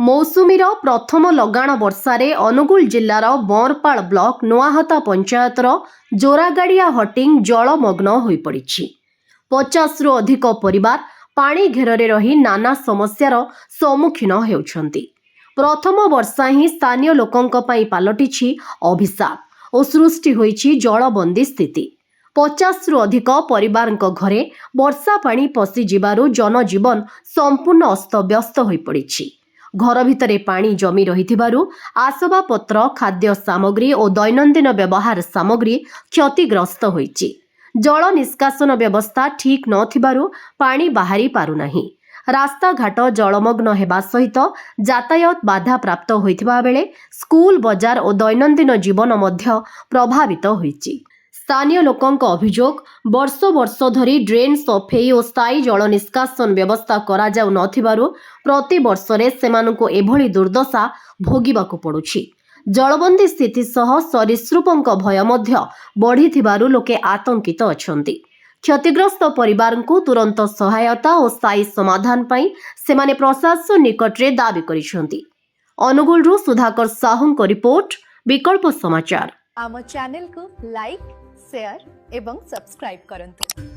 मौसुमीर प्रथम लगाण वर्षारे अनुगुल जिल्लार बरपाल ब्लॉक नुआहता पंचायतर जोरागाड़िया हटिंग जलमग्न होई पड़िछि। 50 रु अधिक परिवार पानी घेରରେ रही नाना समस्यार सम्मुखीन हेउछन्ति। प्रथम वर्षा ही स्थानीय लोकंक पई पालटिछि अभिशाप और सृष्टि होइछि जलबंदी स्थिति। 50 रु अधिक परिवारक घरे वर्षा पानी पशि जिबारु जनजीवन संपूर्ण अस्तव्यस्त होई पड़िछि। घर भितरे पानी जमी रहिथिबारु आसबाबपत्र, खाद्य सामग्री और दैनंदिन व्यवहार सामग्री क्षतिग्रस्त होइछि। जल निष्कासन व्यवस्था ठीक नथिबारु पानी बाहरी पारुनाही। रास्ता घाट जलमग्न हेबा सहित यातायात बाधा प्राप्त होइथिबा बेले स्कूल, बजार और दैनंदिन जीवन मध्य प्रभावित होइछि। स्थानीय लोकंक अभियोग, वर्ष वर्ष धरी ड्रेन सफेई और स्थायी जल निष्कासन व्यवस्था करा जाउ नथिबारु प्रति वर्षरे सेमानंको एभली दुर्दशा भोगिबाकु पडुछि। जलबंदी स्थिति सह सरीसृपंक भय मध्य बढ़िथिबारु लोके आतंकित अछंती। क्षतिग्रस्त परिवारंको तुरंत सहायता और स्थायी समाधान पई सेमाने प्रशासन निकटरे दाबी करिसंती। अनुगुलरु सुधाकर साहुंको रिपोर्ट, विकल्प समाचार। आम चैनल को लाइक, शेयर एवं सब्सक्राइब करंतु।